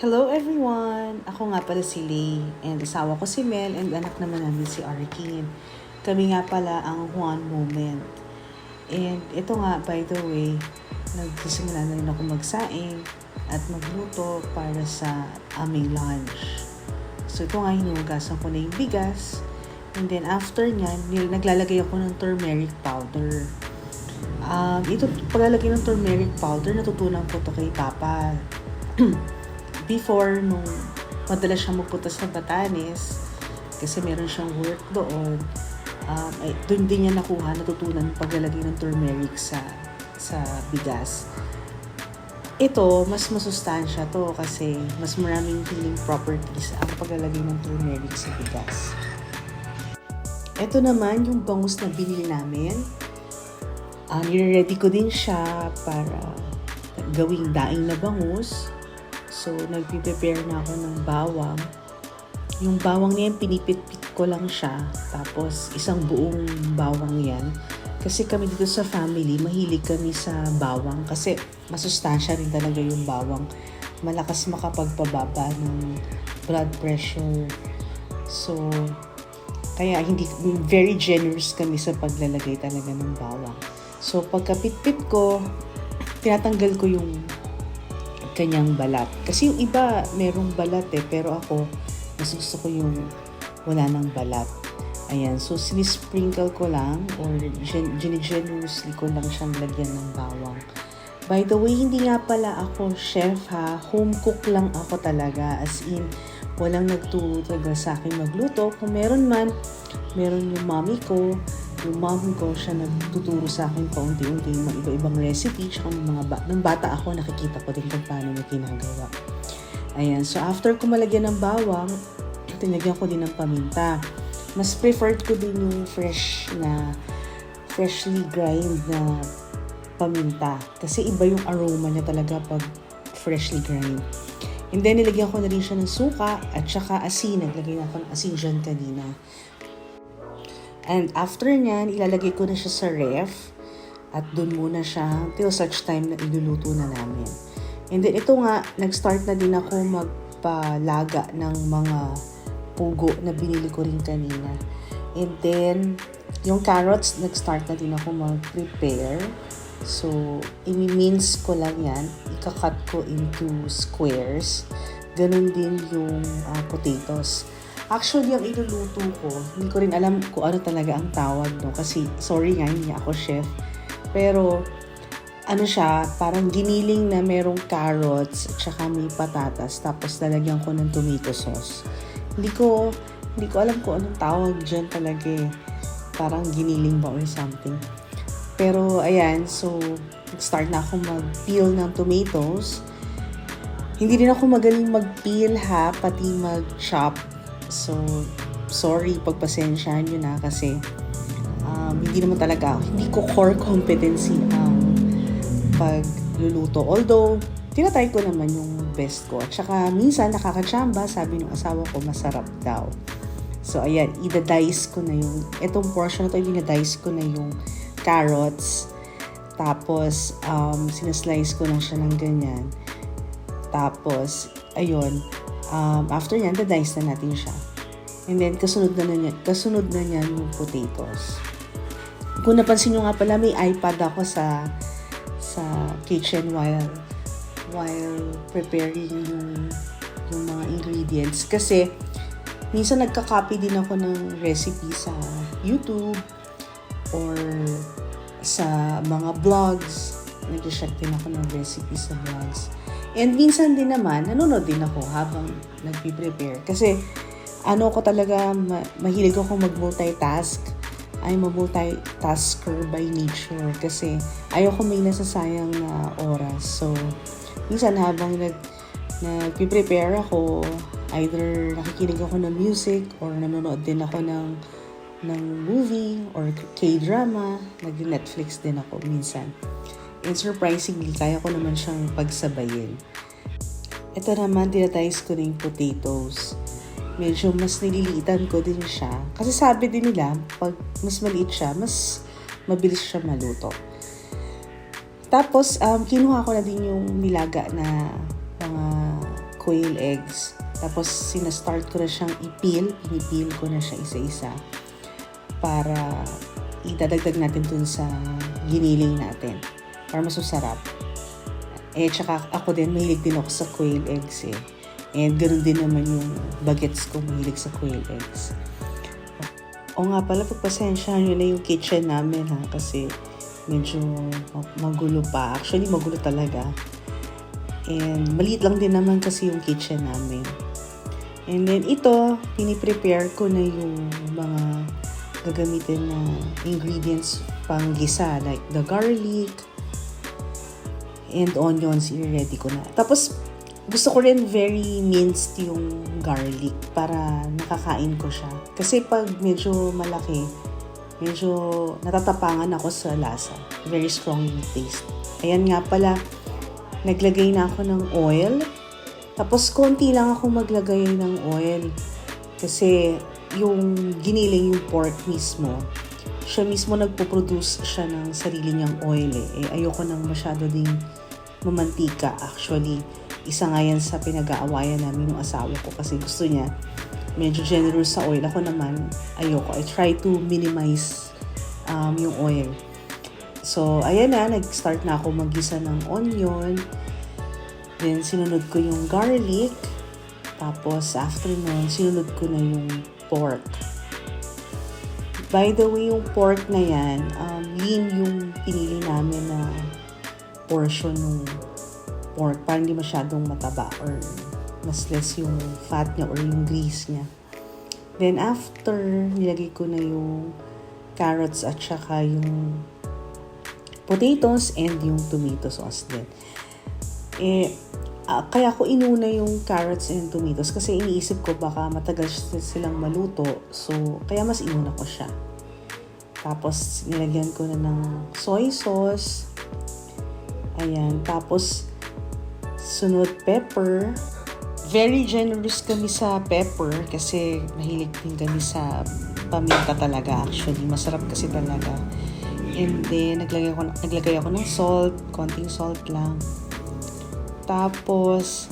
Hello everyone! Ako nga pala si Lay and asawa ko si Mel and anak naman namin si Arkin. Kami nga pala ang Juan Moment. And ito nga, by the way, nagsisimula na rin ako magsaing at magluto para sa aming lunch. So ito nga, hinugasan ko na yung bigas. And then after nyan, naglalagay ako ng turmeric powder. Ito paglalagay ng turmeric powder, natutunan ko to kay Papa. Before, nung madalas siya magpunta sa Batanes, kasi meron siyang work doon, doon din niya natutunan paglalagay ng turmeric sa bigas. Ito, mas masustansya to kasi mas maraming healing properties ang paglalagay ng turmeric sa bigas. Ito naman yung bangus na binili namin. Nire-ready ko din siya para gawing daing na bangus. So, nagpiprepare na ako ng bawang. Yung bawang na yan, pinipit-pit ko lang siya. Tapos, isang buong bawang yan. Kasi kami dito sa family, mahilig kami sa bawang. Kasi, masustansya rin talaga yung bawang. Malakas makapagpababa ng blood pressure. So, kaya very generous kami sa paglalagay talaga ng bawang. So, pagkapit-pit ko, tinatanggal ko yung kanyang balat. Kasi yung iba, merong balat pero ako, mas gusto ko yung wala ng balat. Ayan, so sinisprinkle ko lang or generously ko lang siyang lagyan ng bawang. By the way, hindi nga pala ako chef ha, home cook lang ako talaga. As in, walang nagturo talaga sa akin magluto. Kung meron man, meron yung mommy ko. Yung mom ko, siya nagtuturo sa akin paunti-unti ng iba-ibang recipe. Tsaka nung bata ako, nakikita ko din kung paano na ginagawa. Ayan, so after ko malagyan ng bawang, tinagyan ko din ng paminta. Mas preferred ko din yung freshly grind na paminta. Kasi iba yung aroma niya talaga pag freshly grind. And then, nilagyan ko na rin siya ng suka at saka asin. Naglagay na ako ng asin dyan kanina. And after nyan, ilalagay ko na siya sa ref at dun muna siya till such time na iluluto na namin. And then ito nga, nag-start na din ako magpalaga ng mga pugo na binili ko rin kanina. And then, yung carrots, nag-start na din ako mag-prepare. So, imi-mince ko lang yan. Ika-cut ko into squares. Ganun din yung potatoes. Actually, ang iluluto ko, hindi ko rin alam kung ano talaga ang tawag, no? Kasi, sorry nga, hindi ako chef. Pero, ano siya, parang giniling na merong carrots at saka may patatas. Tapos, lalagyan ko ng tomato sauce. Hindi ko alam kung anong tawag dyan talaga eh. Parang giniling ba or something. Pero, ayan, so, nag-start na ako mag-peel ng tomatoes. Hindi din ako magaling mag-peel ha, pati mag-chop. So, sorry, pagpasensyahan nyo na kasi hindi naman talaga, hindi ko core competency ang pagluluto. Although, tinatry ko naman yung best ko. At saka, minsan nakakachamba, sabi ng asawa ko, masarap daw. So, ayan, i-dice ko na yung, itong portion na ito, i-dice ko na yung carrots. Tapos, sinaslice ko lang siya ng ganyan. Tapos, ayun, after yan, da-dice na natin siya. And then, kasunod na niyan yung potatoes. Kung napansin nyo nga pala, may iPad ako sa kitchen while preparing yung mga ingredients. Kasi, minsan nagka-copy din ako ng recipe sa YouTube or sa mga vlogs. Nag-check din ako ng recipe sa vlogs. And minsan din naman, nanonood din ako habang nagpiprepare. Kasi, ko talaga, mahilig ako mag-multitask. I'm a multitasker by nature. Kasi, ayoko may nasasayang na oras. So, minsan habang nagpiprepare ako, either nakikinig ako ng music or nanonood din ako ng movie or K-drama. Nag-Netflix din ako minsan. And surprisingly, kaya ko naman siyang pagsabayin. Ito naman, dinadice ko na yung potatoes. Medyo mas nililiitan ko din siya. Kasi sabi din nila, pag mas maliit siya, mas mabilis siya maluto. Tapos, kinuha ko na din yung nilaga na mga quail eggs. Tapos sinastart ko na siyang pinipil ko na siya isa-isa para idadagdag natin dun sa giniling natin para mas masarap. Tsaka ako din, mahilig din ako sa quail eggs eh. And ganoon din naman yung bagets ko, mahilig sa quail eggs. O nga pala, pagpasensyahan nyo na yung kitchen namin ha, kasi medyo magulo pa. Actually, magulo talaga. And maliit lang din naman kasi yung kitchen namin. And then ito, piniprepare ko na yung mga gagamitin na ingredients pang gisa, like the garlic and onions, i-ready ko na. Tapos, gusto ko rin very minced yung garlic para nakakain ko siya. Kasi pag medyo malaki, medyo natatapangan ako sa lasa. Very strong yung taste. Ayan nga pala, naglagay na ako ng oil. Tapos, konti lang ako maglagay ng oil. Kasi, yung giniling yung pork mismo, siya mismo nagpo-produce siya ng sarili niyang oil eh. Ayoko nang masyado ding mamantika. Actually, isa nga yan sa pinag-aawayan namin ng asawa ko kasi gusto niya medyo generous sa oil. Ako naman, ayoko. I try to minimize yung oil. So, ayan na. Nag-start na ako mag-gisa ng onion. Then, sinunod ko yung garlic. Tapos, after nun, sinunod ko na yung pork. By the way, yung pork na yan, lean yung pinili namin na portion ng pork para hindi masyadong mataba or mas less yung fat niya or yung grease niya. Then after, nilagay ko na yung carrots at saka yung potatoes and yung tomato sauce din. Kaya ko inuna yung carrots and tomatoes kasi iniisip ko baka matagal silang maluto. So, kaya mas inuna ko siya. Tapos, nilagyan ko na ng soy sauce. Ayan. Tapos, sunod pepper. Very generous kami sa pepper kasi mahilig din kami sa paminta talaga. Actually, masarap kasi talaga. And then, naglagay ako ng salt. Konting salt lang. Tapos,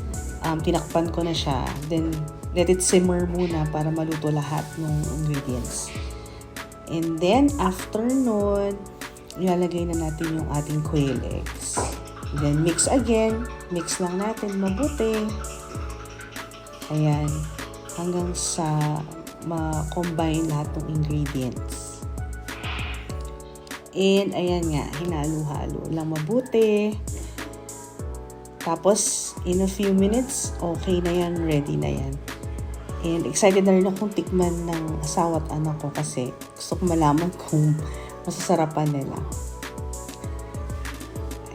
tinakpan ko na siya. Then, let it simmer muna para maluto lahat ng ingredients. And then, after nun, ilalagay na natin yung ating quail eggs. Then, mix again. Mix lang natin mabuti. Ayan. Hanggang sa ma-combine lahat ng ingredients. And, ayan nga. Hinalo-halo lang mabuti. Tapos, in a few minutes, okay na yan, ready na yan. And excited na rin akong tikman ng asawa at anak ko kasi gusto ko malaman kung masasarapan nila.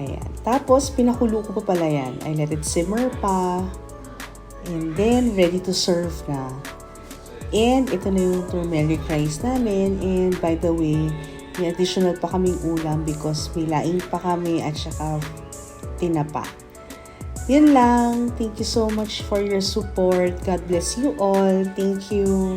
Ayan. Tapos, pinakulo ko pa pala yan. I let it simmer pa. And then, ready to serve na. And ito na yung turmeric rice namin. And by the way, may additional pa kaming ulam because may laing pa kami at saka tinapa. Yun lang. Thank you so much for your support. God bless you all. Thank you.